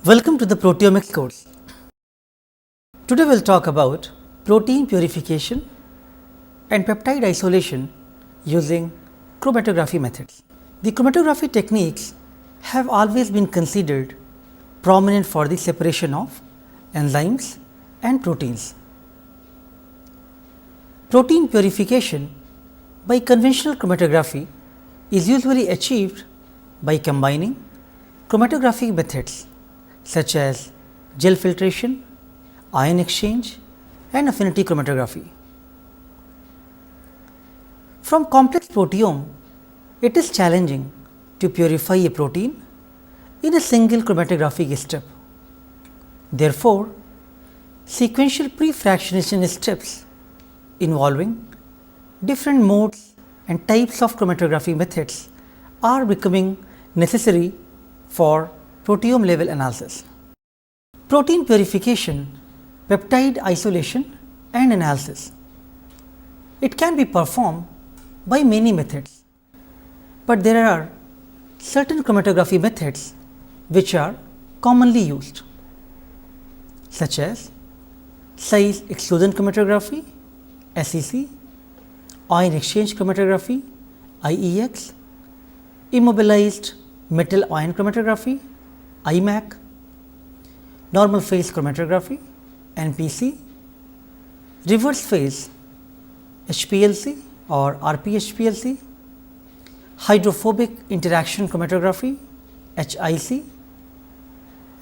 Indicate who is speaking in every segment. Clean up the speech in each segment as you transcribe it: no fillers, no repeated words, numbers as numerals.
Speaker 1: Welcome to the proteomics course. Today we will talk about protein purification and peptide isolation using chromatography methods. The chromatography techniques have always been considered prominent for the separation of enzymes and proteins. Protein purification by conventional chromatography is usually achieved by combining chromatographic methods such as gel filtration, ion exchange and affinity chromatography. From complex proteome, it is challenging to purify a protein in a single chromatographic step. Therefore, sequential pre-fractionation steps involving different modes and types of chromatography methods are becoming necessary for proteome level analysis. Protein purification, peptide isolation and analysis. It can be performed by many methods, but there are certain chromatography methods which are commonly used, such as size exclusion chromatography SEC, ion exchange chromatography IEX, immobilized metal ion chromatography IMAC, normal phase chromatography NPC, reverse phase HPLC or RPHPLC, hydrophobic interaction chromatography HIC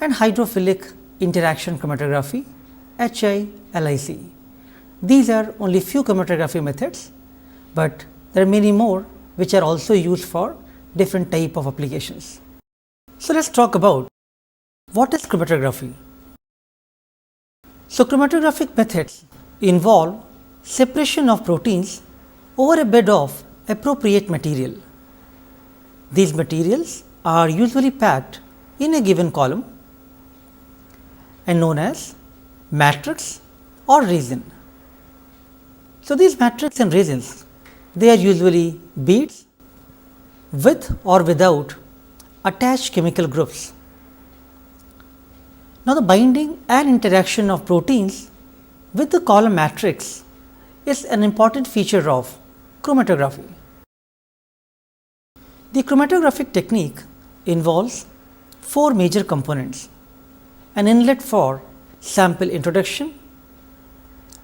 Speaker 1: and hydrophilic interaction chromatography HILIC. These are only few chromatography methods, but there are many more which are also used for different type of applications. So, let us talk about what is chromatography. So, chromatographic methods involve separation of proteins over a bed of appropriate material. These materials are usually packed in a given column and known as matrix or resin. So, these matrix and resins, they are usually beads with or without attached chemical groups. Now, the binding and interaction of proteins with the column matrix is an important feature of chromatography. The chromatographic technique involves four major components: an inlet for sample introduction,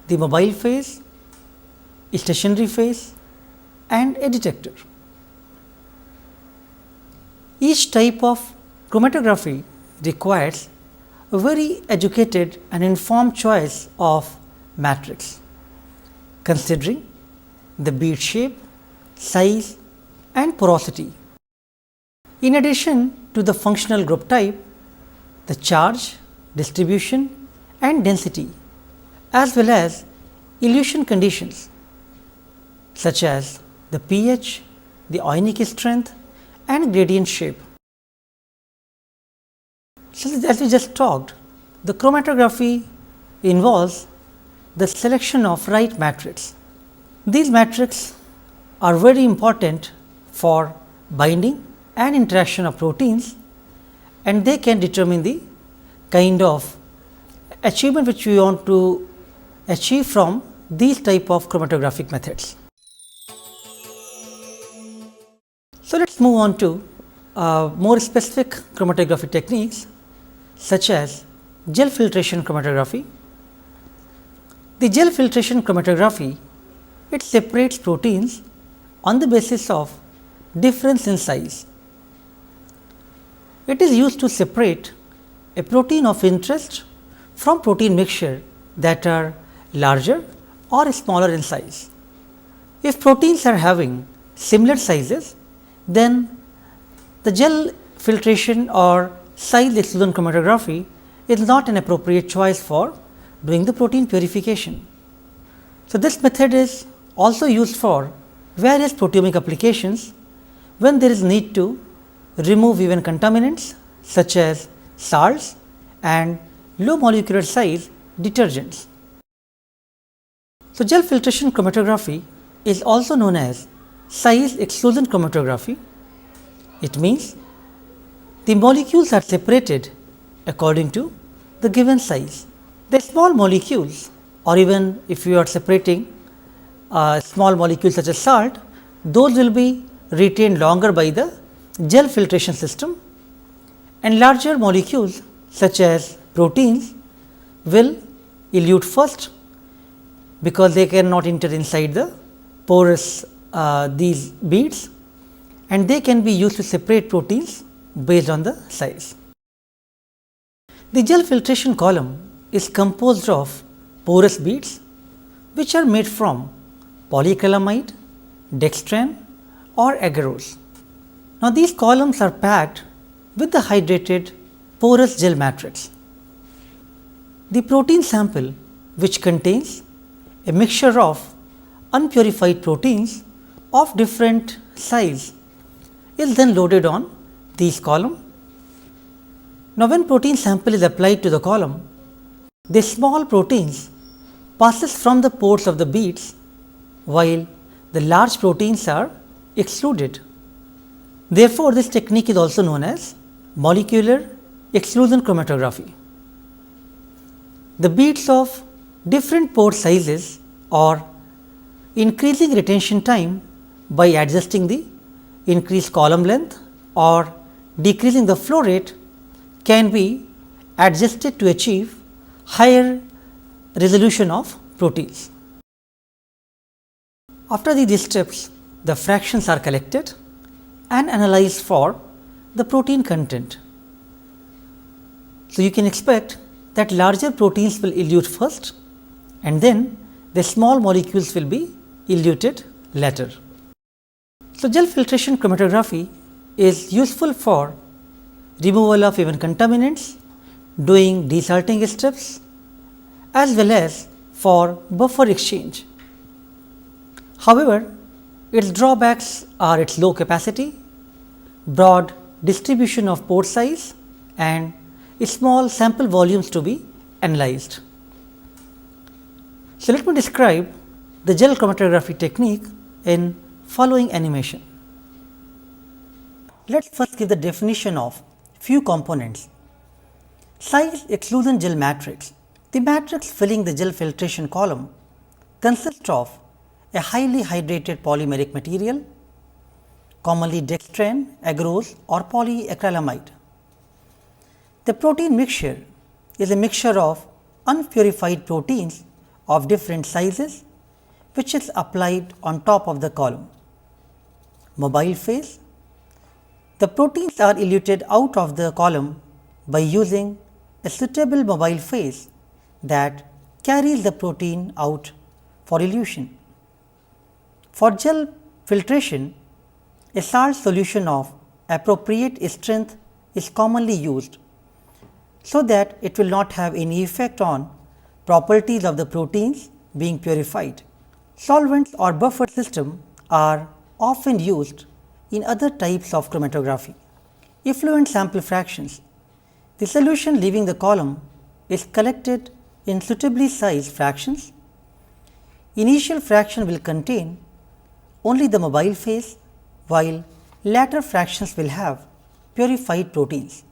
Speaker 1: the mobile phase, stationary phase and a detector. Each type of chromatography requires a very educated and informed choice of matrix, considering the bead shape, size and porosity. In addition to the functional group type, the charge, distribution and density, as well as elution conditions such as the pH, the ionic strength and gradient shape. So, as we just talked, the chromatography involves the selection of right matrix. These matrices are very important for binding and interaction of proteins, and they can determine the kind of achievement which we want to achieve from these type of chromatographic methods. So, let us move on to more specific chromatography techniques such as gel filtration chromatography. The gel filtration chromatography, it separates proteins on the basis of difference in size. It is used to separate a protein of interest from protein mixture that are larger or smaller in size. If proteins are having similar sizes, then the gel filtration or size exclusion chromatography is not an appropriate choice for doing the protein purification. So, this method is also used for various proteomic applications when there is need to remove even contaminants such as salts and low molecular size detergents. So, gel filtration chromatography is also known as size exclusion chromatography. It means the molecules are separated according to the given size. The small molecules, or even if you are separating small molecules such as salt, those will be retained longer by the gel filtration system, and larger molecules such as proteins will elute first, because they cannot enter inside the porous these beads, and they can be used to separate proteins based on the size. The gel filtration column is composed of porous beads which are made from polyacrylamide, dextran or agarose. Now, these columns are packed with the hydrated porous gel matrix. The protein sample, which contains a mixture of unpurified proteins of different size, is then loaded on these columns. Now, when protein sample is applied to the column, the small proteins passes from the pores of the beads, while the large proteins are excluded. Therefore, this technique is also known as molecular exclusion chromatography. The beads of different pore sizes or increasing retention time by adjusting the increased column length or decreasing the flow rate can be adjusted to achieve higher resolution of proteins. After these steps, the fractions are collected and analyzed for the protein content. So, you can expect that larger proteins will elute first, and then the small molecules will be eluted later. So, gel filtration chromatography is useful for removal of even contaminants, doing desalting steps, as well as for buffer exchange. However, its drawbacks are its low capacity, broad distribution of pore size and small sample volumes to be analyzed. So, let me describe the gel chromatography technique in following animation. Let us first give the definition of few components. Size exclusion gel matrix. The matrix filling the gel filtration column consists of a highly hydrated polymeric material, commonly dextran, agarose or polyacrylamide. The protein mixture is a mixture of unpurified proteins of different sizes, which is applied on top of the column. Mobile phase. The proteins are eluted out of the column by using a suitable mobile phase that carries the protein out for elution. For gel filtration, a salt solution of appropriate strength is commonly used, so that it will not have any effect on properties of the proteins being purified. Solvents or buffer system are often used in other types of chromatography. Effluent sample fractions. The solution leaving the column is collected in suitably sized fractions. Initial fraction will contain only the mobile phase, while later fractions will have purified proteins.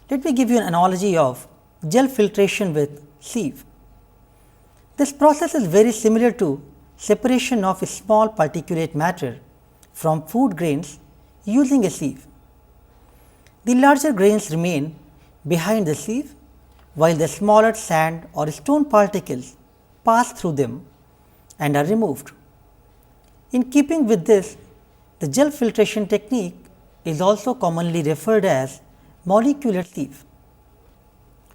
Speaker 1: Let me give you an analogy of gel filtration with sieve. This process is very similar to separation of small particulate matter from food grains using a sieve. The larger grains remain behind the sieve, while the smaller sand or stone particles pass through them and are removed. In keeping with this, the gel filtration technique is also commonly referred as molecular sieve.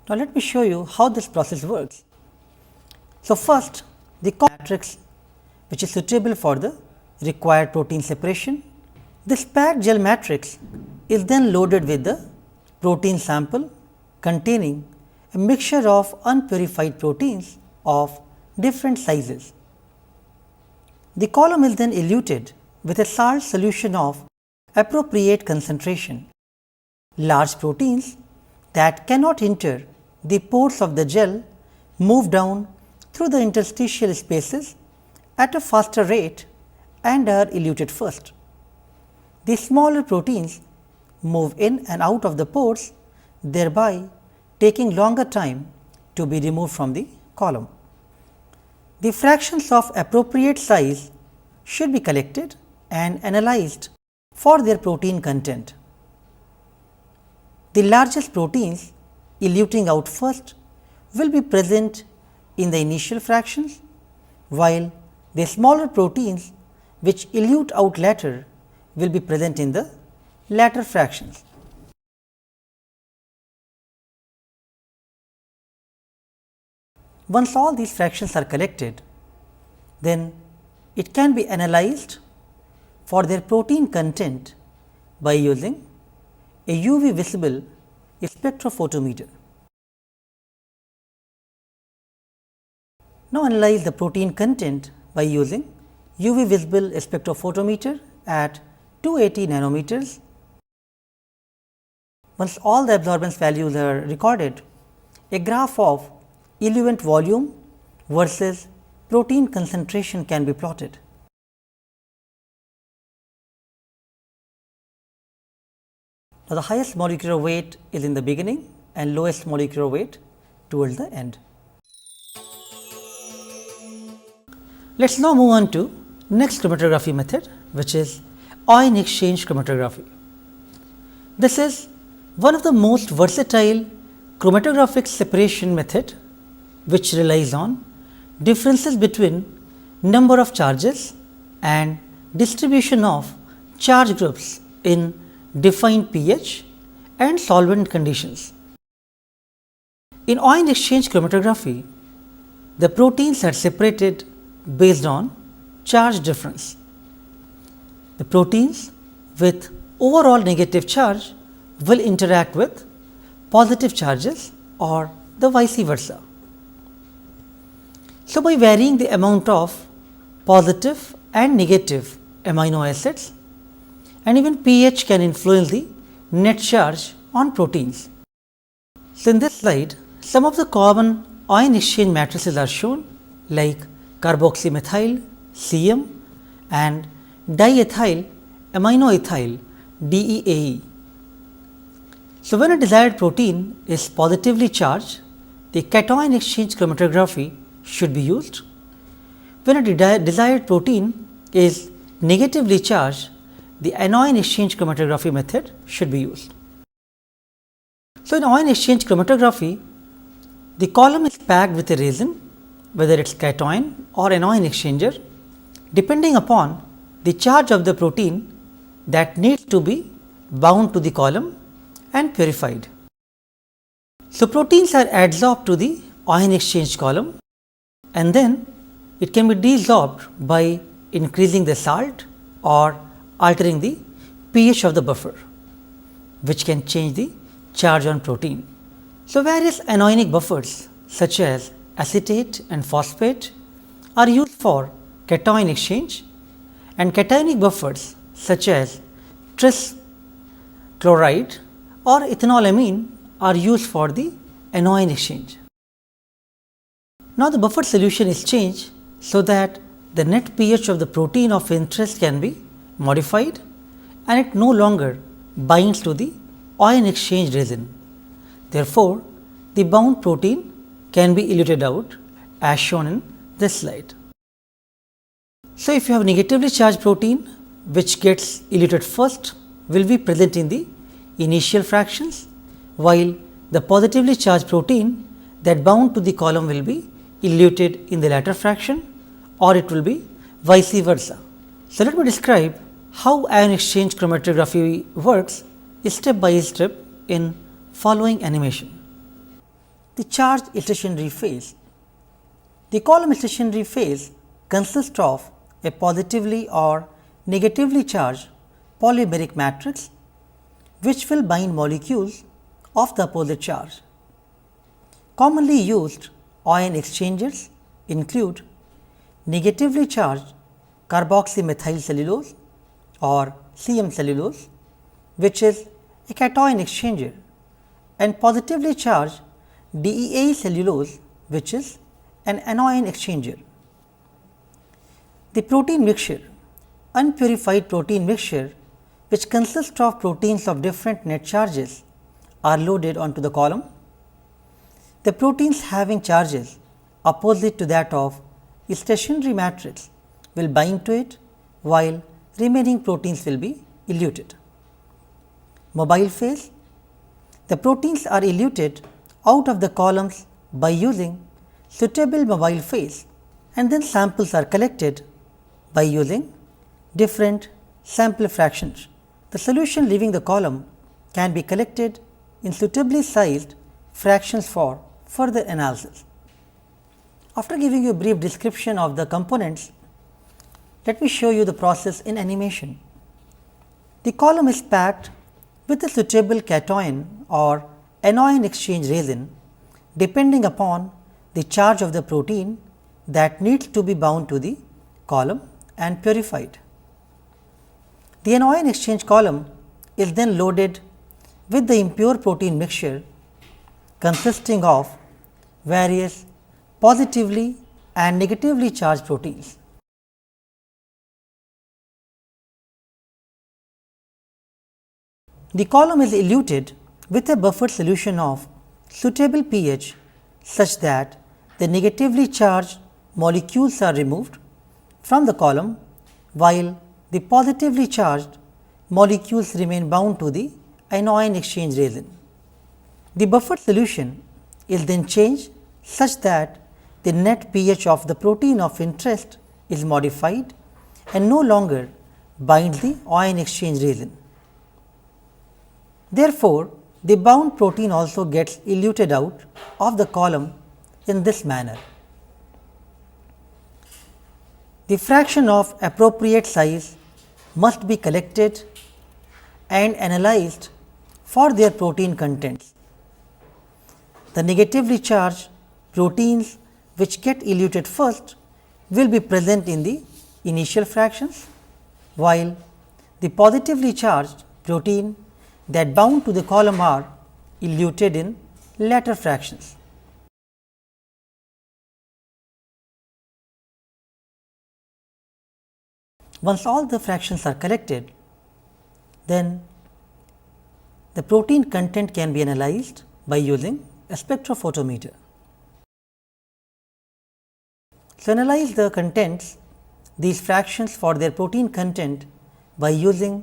Speaker 1: Now, let me show you how this process works. So, first the matrix, which is suitable for the required protein separation. This packed gel matrix is then loaded with the protein sample containing a mixture of unpurified proteins of different sizes. The column is then eluted with a salt solution of appropriate concentration. Large proteins that cannot enter the pores of the gel move down through the interstitial spaces at a faster rate and are eluted first. The smaller proteins move in and out of the pores, thereby taking longer time to be removed from the column. The fractions of appropriate size should be collected and analyzed for their protein content. The largest proteins eluting out first will be present in the initial fractions, while the smaller proteins which elute out later will be present in the latter fractions. Once all these fractions are collected, then it can be analyzed for their protein content by using a UV visible spectrophotometer. Now, analyze the protein content by using UV visible spectrophotometer at 280 nanometers. Once all the absorbance values are recorded, a graph of eluent volume versus protein concentration can be plotted. Now, the highest molecular weight is in the beginning and lowest molecular weight towards the end. Let us now move on to next chromatography method, which is ion exchange chromatography. This is one of the most versatile chromatographic separation method, which relies on differences between number of charges and distribution of charge groups in defined pH and solvent conditions. In ion exchange chromatography, the proteins are separated based on charge difference. The proteins with overall negative charge will interact with positive charges or the vice versa. So, by varying the amount of positive and negative amino acids, and even pH can influence the net charge on proteins. So, in this slide, some of the common ion exchange matrices are shown, like carboxymethyl CM and diethyl aminoethyl DEAE. So, when a desired protein is positively charged, the cation exchange chromatography should be used. When a desired protein is negatively charged, the anion exchange chromatography method should be used. So, in ion exchange chromatography, the column is packed with a resin, whether it is cation or anion exchanger, depending upon the charge of the protein that needs to be bound to the column and purified. So, proteins are adsorbed to the ion exchange column, and then it can be desorbed by increasing the salt or altering the pH of the buffer, which can change the charge on protein. So, various anionic buffers such as acetate and phosphate are used for cation exchange, and cationic buffers such as tris chloride or ethanolamine are used for the anion exchange. Now, the buffer solution is changed so that the net pH of the protein of interest can be modified and it no longer binds to the ion exchange resin. Therefore, the bound protein can be eluted out as shown in this slide. So, if you have negatively charged protein which gets eluted first will be present in the initial fractions, while the positively charged protein that bound to the column will be eluted in the latter fraction, or it will be vice versa. So, let me describe how ion exchange chromatography works step by step in following animation. The charged stationary phase. The column stationary phase consists of a positively or negatively charged polymeric matrix, which will bind molecules of the opposite charge. Commonly used ion exchangers include negatively charged carboxymethyl cellulose or CM cellulose, which is a cation exchanger, and positively charged DEA cellulose, which is an anion exchanger. The protein mixture, unpurified protein mixture, which consist of proteins of different net charges, are loaded onto the column. The proteins having charges opposite to that of a stationary matrix will bind to it, while remaining proteins will be eluted. Mobile phase: the proteins are eluted out of the columns by using suitable mobile phase, and then samples are collected by using different sample fractions. The solution leaving the column can be collected in suitably sized fractions for further analysis. After giving you a brief description of the components, let me show you the process in animation. The column is packed with a suitable cation or anion exchange resin depending upon the charge of the protein that needs to be bound to the column and purified. The anion exchange column is then loaded with the impure protein mixture consisting of various positively and negatively charged proteins. The column is eluted with a buffered solution of suitable pH such that the negatively charged molecules are removed from the column, while the positively charged molecules remain bound to the anion exchange resin. The buffered solution is then changed such that the net pH of the protein of interest is modified and no longer binds the ion exchange resin. Therefore, the bound protein also gets eluted out of the column in this manner. The fraction of appropriate size must be collected and analyzed for their protein contents. The negatively charged proteins which get eluted first will be present in the initial fractions, while the positively charged protein that bound to the column are eluted in later fractions. Once all the fractions are collected, then the protein content can be analyzed by using a spectrophotometer. So, analyze the contents, these fractions for their protein content by using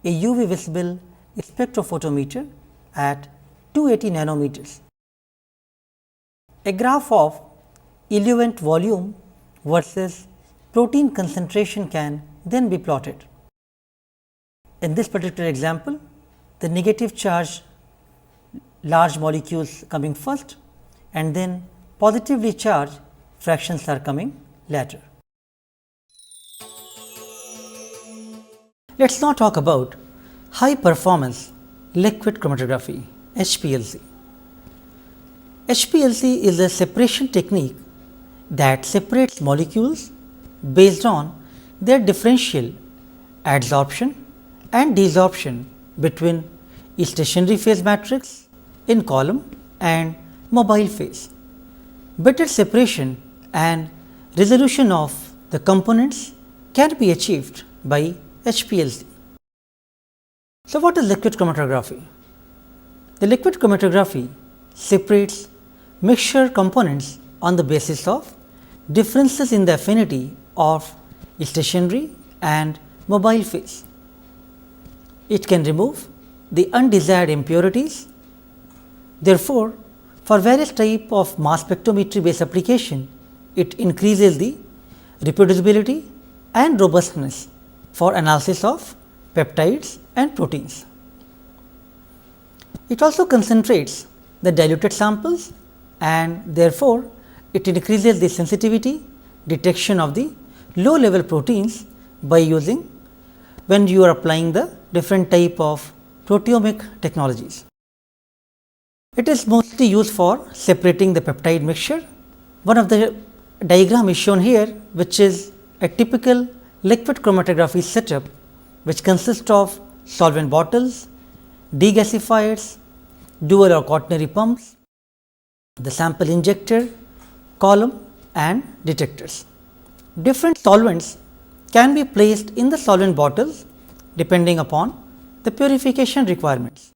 Speaker 1: a UV visible spectrophotometer at 280 nanometers. A graph of eluent volume versus protein concentration can then be plotted. In this particular example, the negative charge large molecules coming first and then positively charged fractions are coming later. Let us now talk about high performance liquid chromatography HPLC. HPLC is a separation technique that separates molecules based on their differential adsorption and desorption between stationary phase matrix in column and mobile phase. Better separation and resolution of the components can be achieved by HPLC. So, what is liquid chromatography? The liquid chromatography separates mixture components on the basis of differences in the affinity of stationary and mobile phase. It can remove the undesired impurities. Therefore, for various type of mass spectrometry based application, it increases the reproducibility and robustness for analysis of peptides and proteins. It also concentrates the diluted samples and therefore, it increases the sensitivity detection of the low level proteins by using when you are applying the different type of proteomic technologies. It is mostly used for separating the peptide mixture. One of the diagram is shown here, which is a typical liquid chromatography setup, which consists of solvent bottles, degasifiers, dual or quaternary pumps, the sample injector, column and detectors. Different solvents can be placed in the solvent bottles depending upon the purification requirements.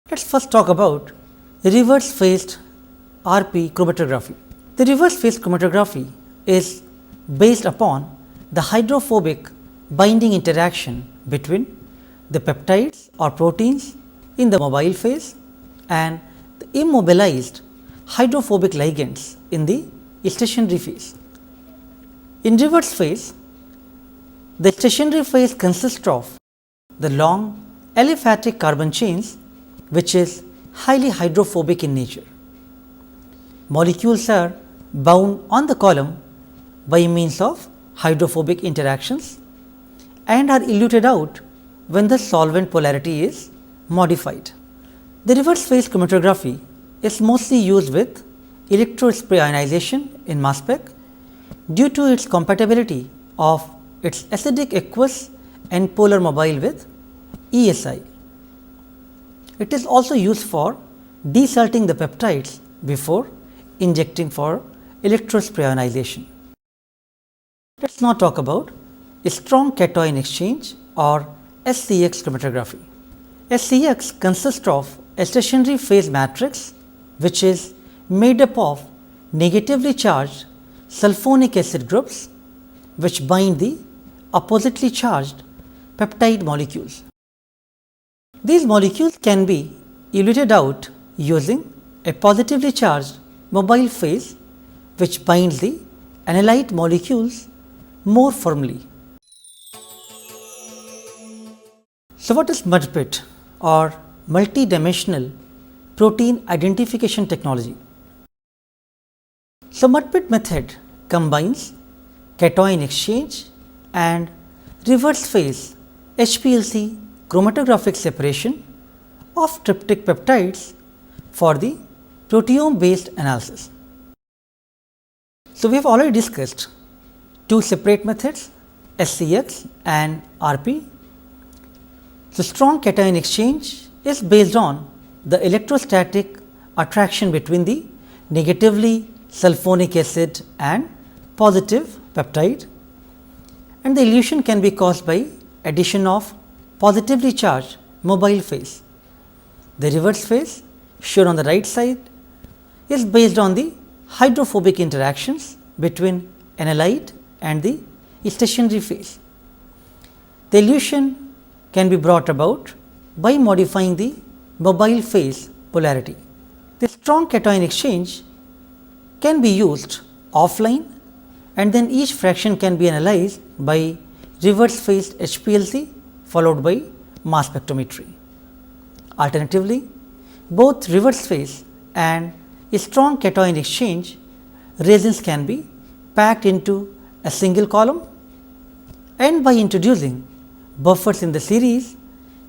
Speaker 1: Let us first talk about reverse phased RP chromatography. The reverse phase chromatography is based upon the hydrophobic binding interaction between the peptides or proteins in the mobile phase and the immobilized hydrophobic ligands in the stationary phase. In reverse phase, the stationary phase consists of the long aliphatic carbon chains, which is highly hydrophobic in nature. Molecules are bound on the column by means of hydrophobic interactions and are eluted out when the solvent polarity is modified. The reverse phase chromatography is mostly used with electrospray ionization in mass spec due to its compatibility of its acidic aqueous and polar mobile with ESI. It is also used for desalting the peptides before injecting for electrospray ionization. Let us now talk about strong cation exchange or SCX chromatography. SCX consists of a stationary phase matrix which is made up of negatively charged sulfonic acid groups which bind the oppositely charged peptide molecules. These molecules can be eluted out using a positively charged mobile phase which binds the analyte molecules more firmly. So, what is MUDPIT or multidimensional protein identification technology? So, MUDPIT method combines cation exchange and reverse phase HPLC chromatographic separation of tryptic peptides for the proteome based analysis. So, we have already discussed two separate methods SCX and RP. So, strong cation exchange is based on the electrostatic attraction between the negatively sulfonic acid and positive peptide, and the elution can be caused by addition of positively charged mobile phase. The reverse phase shown on the right side is based on the hydrophobic interactions between analyte and the stationary phase. The elution can be brought about by modifying the mobile phase polarity. The strong cation exchange can be used offline and then each fraction can be analyzed by reverse phased HPLC followed by mass spectrometry. Alternatively, both reverse phase and strong cation exchange reagents can be packed into a single column, and by introducing buffers in the series,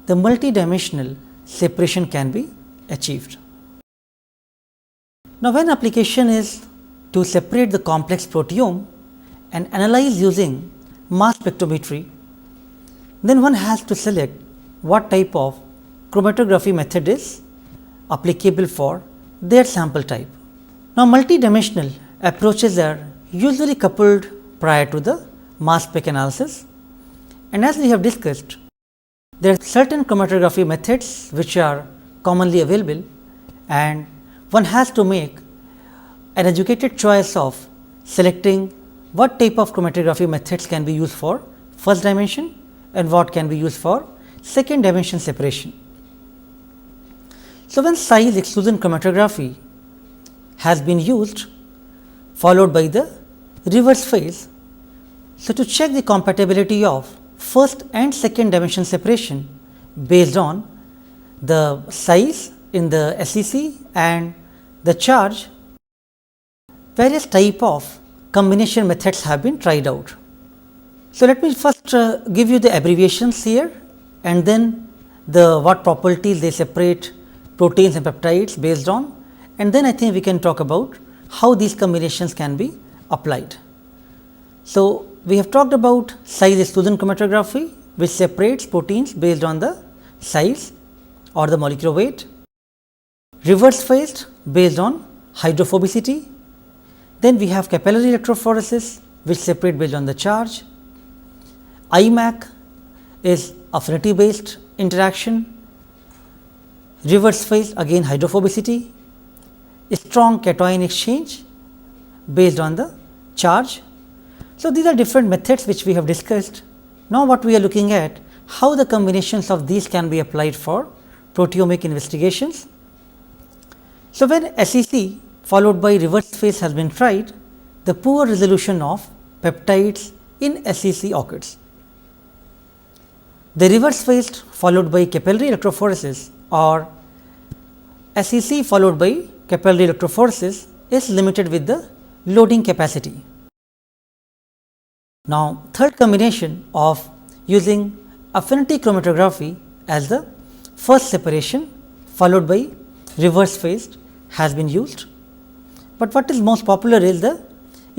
Speaker 1: the multidimensional separation can be achieved. Now, when application is to separate the complex proteome and analyze using mass spectrometry, then one has to select what type of chromatography method is applicable for their sample type. Now, multidimensional approaches are usually coupled prior to the mass spec analysis, and as we have discussed, there are certain chromatography methods which are commonly available, and one has to make an educated choice of selecting what type of chromatography methods can be used for first dimension and what can be used for second dimension separation. So, when size exclusion chromatography has been used followed by the reverse phase, so to check the compatibility of first and second dimension separation based on the size in the SEC and the charge, various type of combination methods have been tried out. So, let me first give you the abbreviations here and then the what properties they separate proteins and peptides based on, and then I think we can talk about how these combinations can be applied. So, we have talked about size exclusion chromatography, which separates proteins based on the size or the molecular weight, reverse phased based on hydrophobicity. Then we have capillary electrophoresis, which separate based on the charge. IMAC is affinity based interaction, reverse phase again hydrophobicity, strong cation exchange based on the charge. So, these are different methods which we have discussed. Now, what we are looking at, how the combinations of these can be applied for proteomic investigations. So, when SEC followed by reverse phase has been tried, the poor resolution of peptides in SEC occurs. The reverse phase followed by capillary electrophoresis or SEC followed by capillary electrophoresis is limited with the loading capacity. Now, third combination of using affinity chromatography as the first separation followed by reverse phase has been used, but what is most popular is the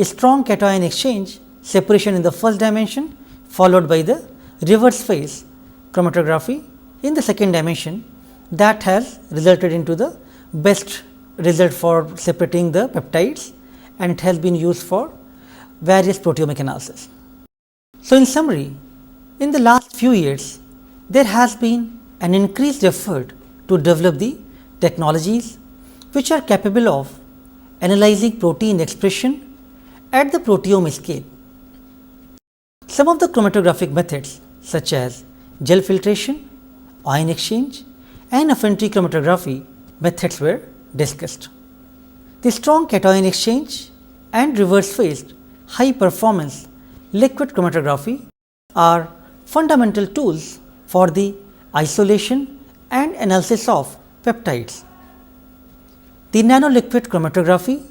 Speaker 1: strong cation exchange separation in the first dimension followed by the reverse phase chromatography in the second dimension, that has resulted into the best result for separating the peptides, and it has been used for various proteomic analysis. So, in summary, in the last few years there has been an increased effort to develop the technologies which are capable of analyzing protein expression at the proteome scale. Some of the chromatographic methods such as gel filtration, ion exchange and affinity chromatography methods were discussed. The strong cation exchange and reverse phased high performance liquid chromatography are fundamental tools for the isolation and analysis of peptides. The nanoliquid chromatography,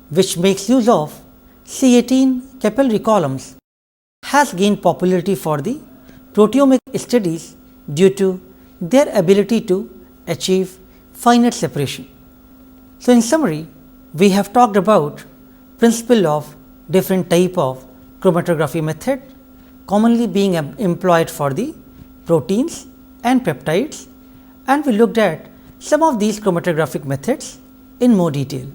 Speaker 1: which makes use of C18 capillary columns, has gained popularity for the proteomic studies due to their ability to achieve finite separation. So, in summary, we have talked about principle of different type of chromatography method commonly being employed for the proteins and peptides, and we looked at some of these chromatographic methods in more detail.